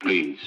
Please,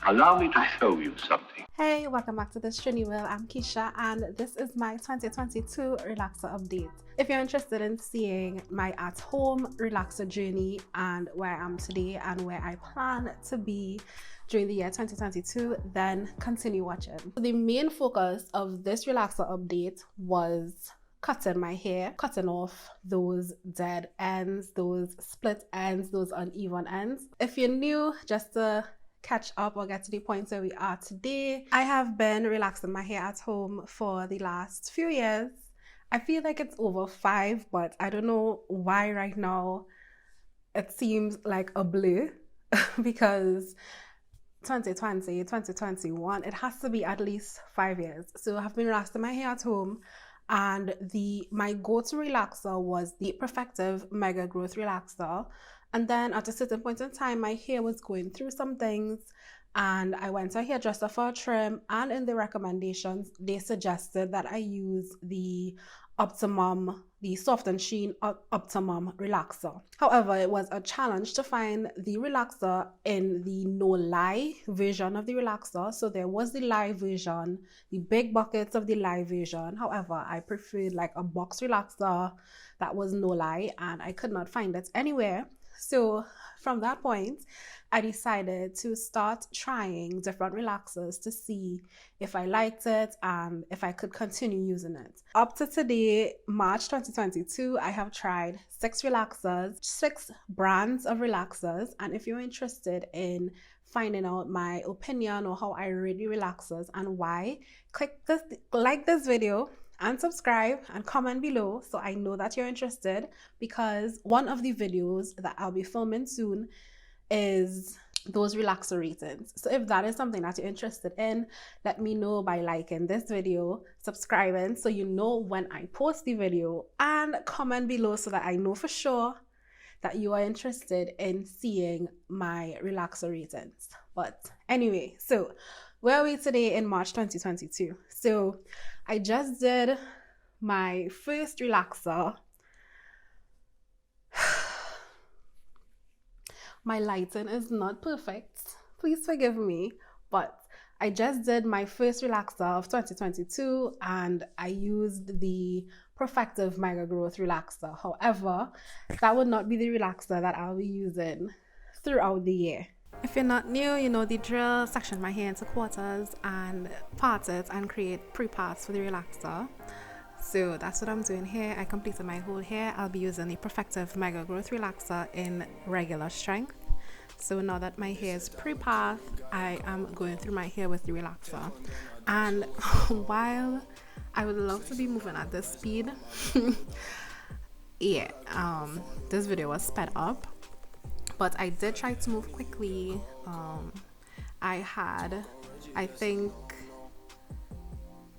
allow me to show you something. Hey, welcome back to This Trini Will. I'm Keisha, and this is my 2022 relaxer update. If you're interested in seeing my at-home relaxer journey and where I am today and where I plan to be during the year 2022, then continue watching. The main focus of this relaxer update was cutting my hair, cutting off those dead ends, those split ends, those uneven ends. If you're new, just to catch up or get to the point where we are today, I have been relaxing my hair at home for the last few years. I feel like it's over 5, but I don't know why right now it seems like a blur because 2020, 2021, it has to be at least 5 years. So I've been relaxing my hair at home, and my go-to relaxer was the Profectiv Mega Growth Relaxer. And then at a certain point in time, my hair was going through some things, and I went to a hairdresser for a trim, and in the recommendations, they suggested that I use the Soft and Sheen Optimum Relaxer. However, it was a challenge to find the relaxer in the no-lye version of the relaxer. So there was the lye version, the big buckets of the lye version. However, I preferred like a box relaxer that was no-lye, and I could not find it anywhere. So from that point, I decided to start trying different relaxers to see if I liked it and if I could continue using it. Up to today, March 2022, I have tried 6 relaxers, 6 brands of relaxers. And if you're interested in finding out my opinion or how I rate the relaxers and why, like this video and subscribe and comment below so I know that you're interested, because one of the videos that I'll be filming soon is those relaxer ratings. So if that is something that you're interested in, let me know by liking this video, subscribing so you know when I post the video, and comment below so that I know for sure that you are interested in seeing my relaxer ratings. But anyway, so where are we today in March 2022? So I just did my first relaxer. My lighting is not perfect, please forgive me, but I just did my first relaxer of 2022 and I used the Profectiv Mega Growth Relaxer. However, that would not be the relaxer that I'll be using throughout the year. If you're not new, you know the drill. Section my hair into quarters and part it and create pre-parts for the relaxer. So that's what I'm doing here. I completed my whole hair. I'll be using the Profectiv Mega Growth Relaxer in regular strength. So now that my hair is pre-part, I am going through my hair with the relaxer. And while I would love to be moving at this speed, this video was sped up, but I did try to move quickly. I had, I think,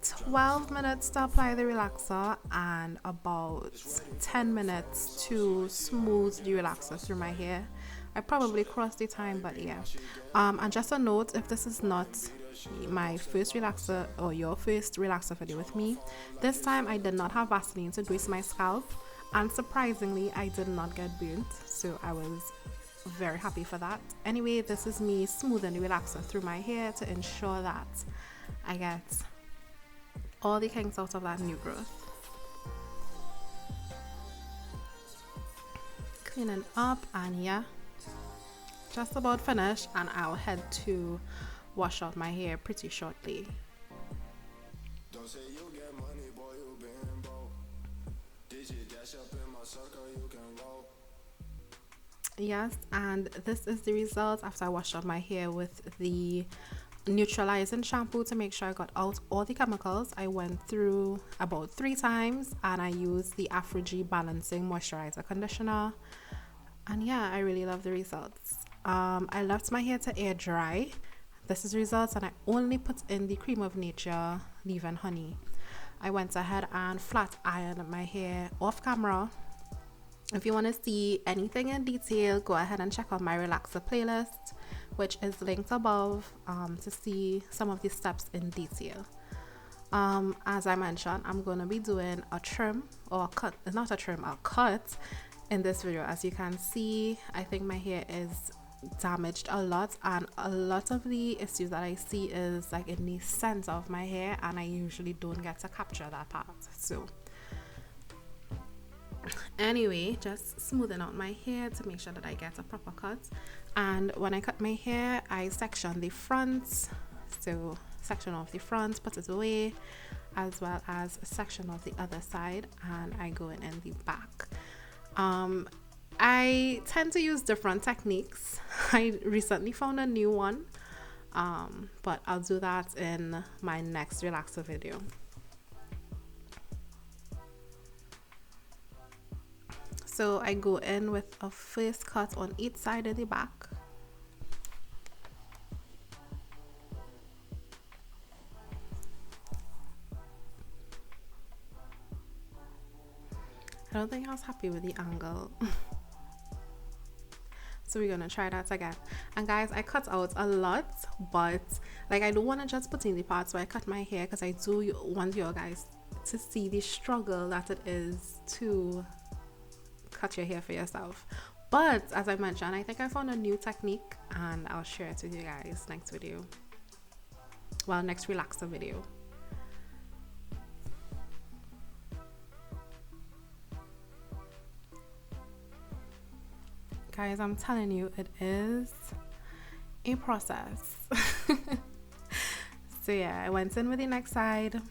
12 minutes to apply the relaxer and about 10 minutes to smooth the relaxer through my hair. I probably crossed the time, but yeah. And just a note, if this is not my first relaxer or your first relaxer video with me, this time I did not have Vaseline to grease my scalp, and surprisingly I did not get burnt, so I was very happy for that. Anyway, this is me smoothing the relaxer through my hair to ensure that I get all the kinks out of that new growth. Cleaning up, and yeah, just about finished, and I'll head to wash out my hair pretty shortly. Yes, and this is the result after I washed out my hair with the neutralizing shampoo to make sure I got out all the chemicals. I went through about 3 times, and I used the Afro-G Balancing Moisturizer Conditioner, and yeah, I really love the results. I left my hair to air dry. This is the results, and I only put in the Cream of Nature leave-in honey. I went ahead and flat ironed my hair off camera. If you want to see anything in detail, go ahead and check out my relaxer playlist, which is linked above, to see some of the steps in detail. As I mentioned, I'm going to be doing a trim or a cut, not a trim, a cut in this video. As you can see, I think my hair is damaged a lot, and a lot of the issues that I see is like in the center of my hair, and I usually don't get to capture that part. So anyway, just smoothing out my hair to make sure that I get a proper cut. And when I cut my hair, I section the front, so section off the front, put it away, as well as a section of the other side, and I go in the back. I tend to use different techniques. I recently found a new one, but I'll do that in my next relaxer video. So I go in with a first cut on each side of the back. I don't think I was happy with the angle. So we're gonna try that again. And guys, I cut out a lot, but like I don't want to just put in the parts where I cut my hair, because I do want you guys to see the struggle that it is to cut your hair for yourself. But as I mentioned, I think I found a new technique, and I'll share it with you guys next video. Well, next relaxer video. Guys, I'm telling you, it is a process. So yeah, I went in with the next side,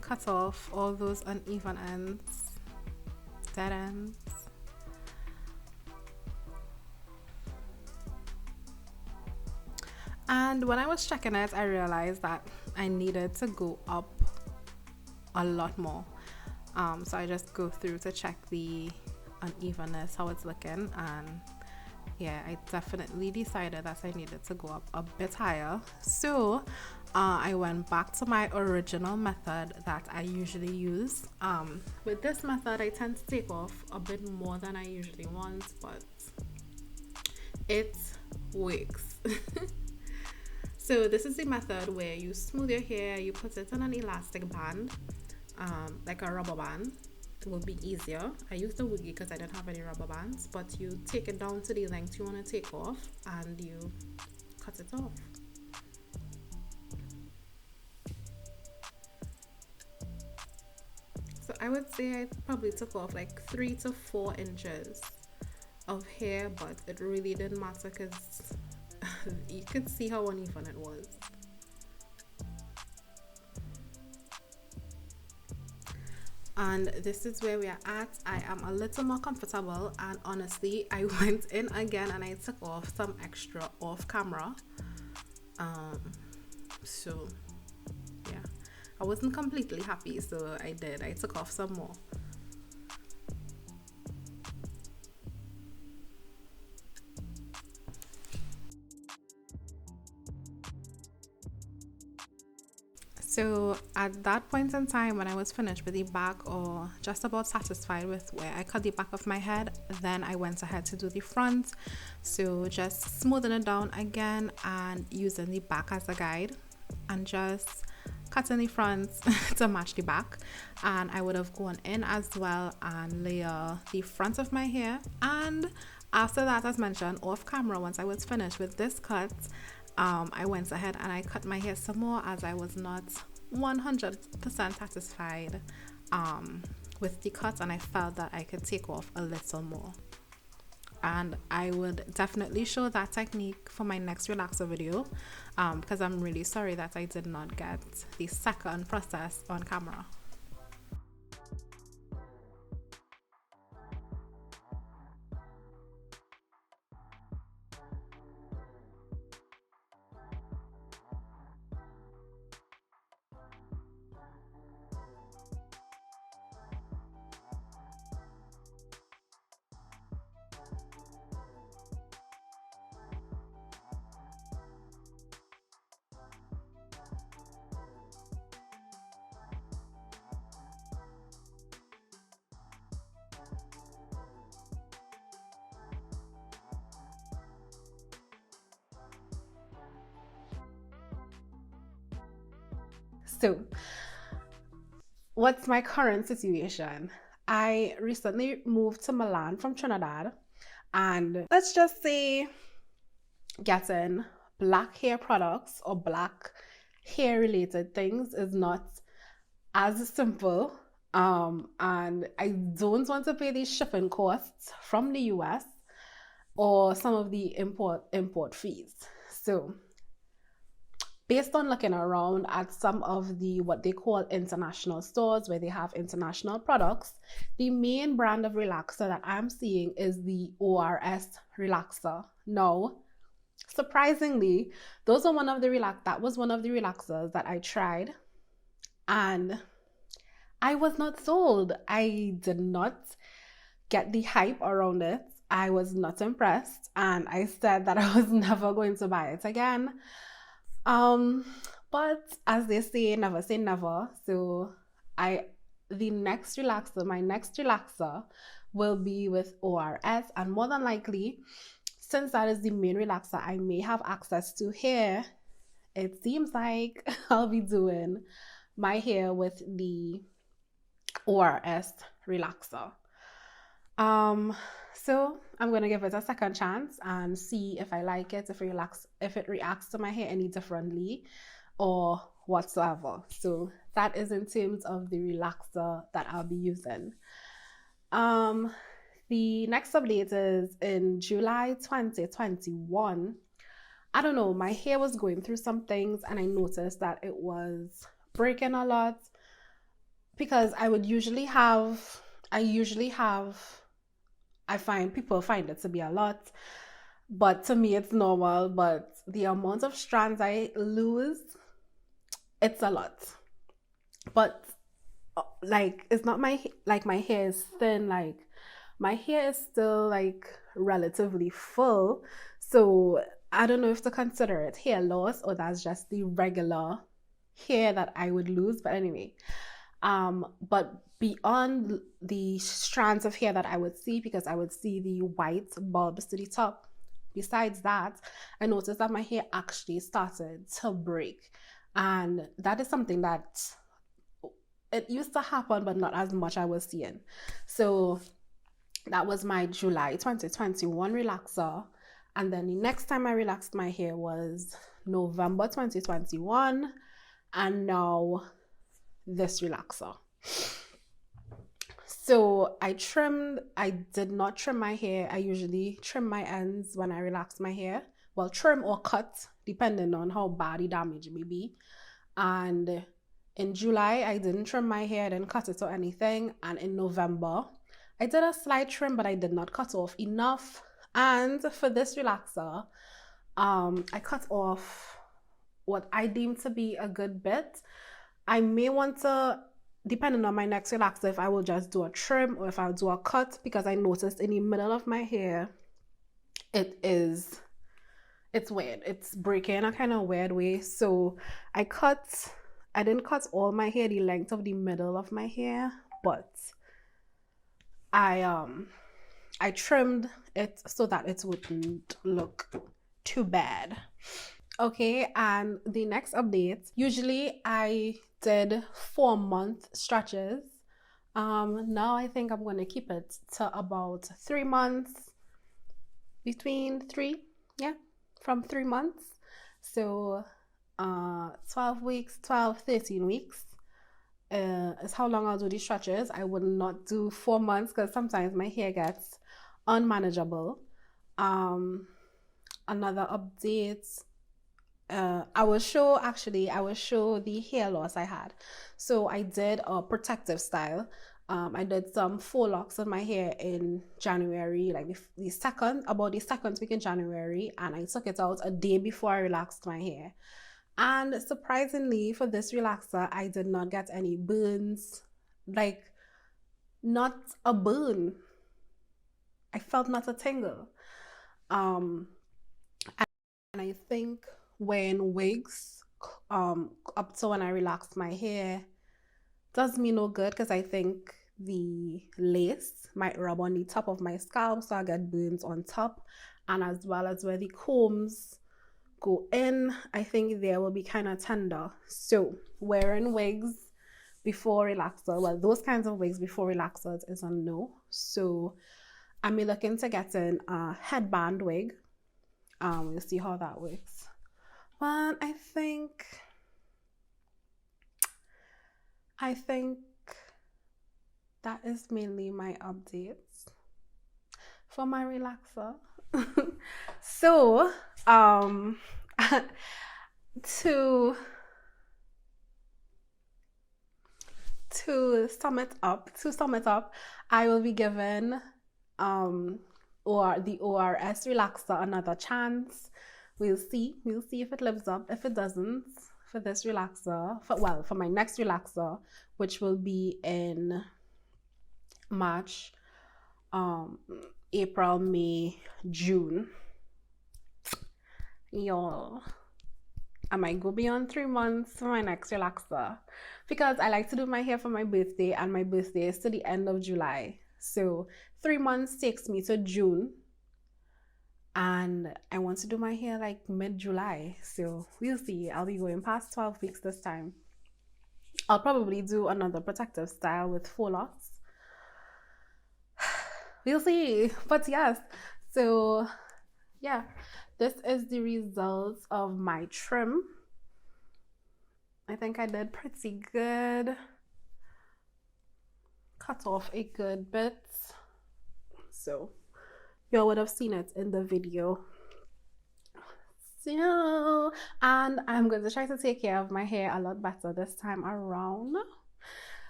cut off all those uneven ends, dead ends. And when I was checking it, I realized that I needed to go up a lot more. So I just go through to check the unevenness, how it's looking, and yeah, I definitely decided that I needed to go up a bit higher. So I went back to my original method that I usually use. With this method, I tend to take off a bit more than I usually want, but it works. So this is the method where you smooth your hair, you put it on an elastic band, like a rubber band. It will be easier. I used the wiggy because I didn't have any rubber bands, but you take it down to the length you want to take off, and you cut it off. So I would say I probably took off like 3 to 4 inches of hair, but it really didn't matter because you could see how uneven it was. And this is where we are at. I am a little more comfortable, and honestly I went in again and I took off some extra off camera. So yeah, I wasn't completely happy, so I took off some more. So at that point in time, when I was finished with the back, or just about satisfied with where I cut the back of my head, then I went ahead to do the front. So just smoothing it down again and using the back as a guide, and just cutting the front to match the back. And I would have gone in as well and layer the front of my hair. And after that, as mentioned off camera, once I was finished with this cut, I went ahead and I cut my hair some more, as I was not 100% satisfied with the cut, and I felt that I could take off a little more. And I would definitely show that technique for my next relaxer video, because I'm really sorry that I did not get the second process on camera. So, what's my current situation? I recently moved to Milan from Trinidad, And let's just say getting black hair products or black hair related things is not as simple. And I don't want to pay these shipping costs from the US or some of the import fees. So based on looking around at some of the what they call international stores where they have international products, the main brand of relaxer that I'm seeing is the ORS relaxer. Now, surprisingly, that was one of the relaxers that I tried, and I was not sold. I did not get the hype around it. I was not impressed, and I said that I was never going to buy it again. But as they say never. So my next relaxer will be with ORS, and more than likely, since that is the main relaxer I may have access to here, it seems like I'll be doing my hair with the ORS relaxer. So I'm gonna give it a second chance and see if I like it, if it reacts to my hair any differently or whatsoever. So that is in terms of the relaxer that I'll be using. The next update is in July 2021. I don't know, my hair was going through some things and I noticed that it was breaking a lot, because I find people find it to be a lot, but to me it's normal. But the amount of strands I lose, it's a lot. But like, it's not my hair is thin, like my hair is still like relatively full. So I don't know if to consider it hair loss or that's just the regular hair that I would lose. But anyway, but beyond the strands of hair that I would see, because I would see the white bulbs to the top, besides that, I noticed that my hair actually started to break. And that is something that it used to happen, but not as much I was seeing. So that was my July 2021 relaxer. And then the next time I relaxed my hair was November 2021. And now this relaxer. So I did not trim my hair. I usually trim my ends when I relax my hair. Well, trim or cut, depending on how bad the damage may be. And in July, I didn't trim my hair, I didn't cut it or anything. And in November, I did a slight trim, but I did not cut off enough. And for this relaxer, I cut off what I deem to be a good bit. I may want to, depending on my next relaxer, if I will just do a trim or if I'll do a cut, because I noticed in the middle of my hair, it's weird. It's breaking in a kind of weird way. So I didn't cut all my hair the length of the middle of my hair, but I trimmed it so that it wouldn't look too bad. Okay, and the next update, usually I did 4-month stretches. Now I think I'm going to keep it to about 3 months, from 3 months. So 12 weeks, 13 weeks is how long I'll do these stretches. I would not do 4 months because sometimes my hair gets unmanageable. Another update, I will show the hair loss I had. So I did a protective style. I did some faux locks on my hair in January, like about the second week in January, and I took it out a day before I relaxed my hair. And surprisingly, for this relaxer, I did not get any burns, like not a burn. I felt not a tingle. And I think wearing wigs up to when I relaxed my hair does me no good, because I think the lace might rub on the top of my scalp, so I get burns on top, and as well as where the combs go in, I think there will be kind of tender. So wearing wigs before relaxer, well, those kinds of wigs before relaxers is a no. So I'm looking to get in a headband wig. We'll see how that works. But I think that is mainly my updates for my relaxer. So, to sum it up, I will be giving or the ORS relaxer another chance. We'll see if it lives up. If it doesn't, for this relaxer, for my next relaxer, which will be in March, April, May, June, y'all, I might go beyond 3 months for my next relaxer, because I like to do my hair for my birthday, and my birthday is to the end of July. So 3 months takes me to June, and I want to do my hair like mid-July. So we'll see. I'll be going past 12 weeks this time. I'll probably do another protective style with faux locks. We'll see. But yes, so yeah, this is the results of my trim. I think I did pretty good. Cut off a good bit, so you would have seen it in the video. So, and I'm going to try to take care of my hair a lot better this time around,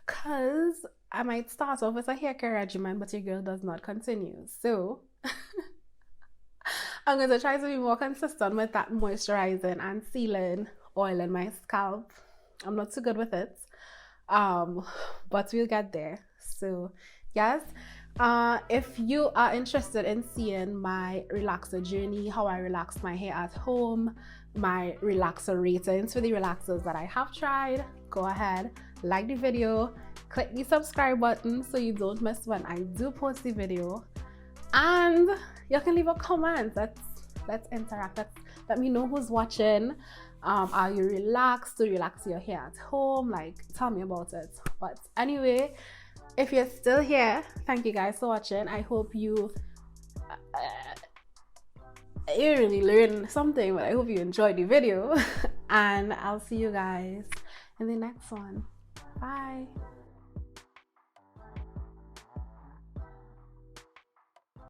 because I might start off with a hair care regimen, but your girl does not continue. So I'm going to try to be more consistent with that moisturizing and sealing oil in my scalp. I'm not too good with it, but we'll get there. So yes, if you are interested in seeing my relaxer journey, how I relax my hair at home, my relaxer ratings for the relaxers that I have tried, go ahead, like the video, click the subscribe button so you don't miss when I do post the video, and you can leave a comment. Let's interact. Let me know who's watching. Are you relaxed? Do you relax your hair at home? Like, tell me about it. But anyway, if you're still here, thank you guys for watching. I hope you really learned something, but I hope you enjoyed the video. And I'll see you guys in the next one. Bye.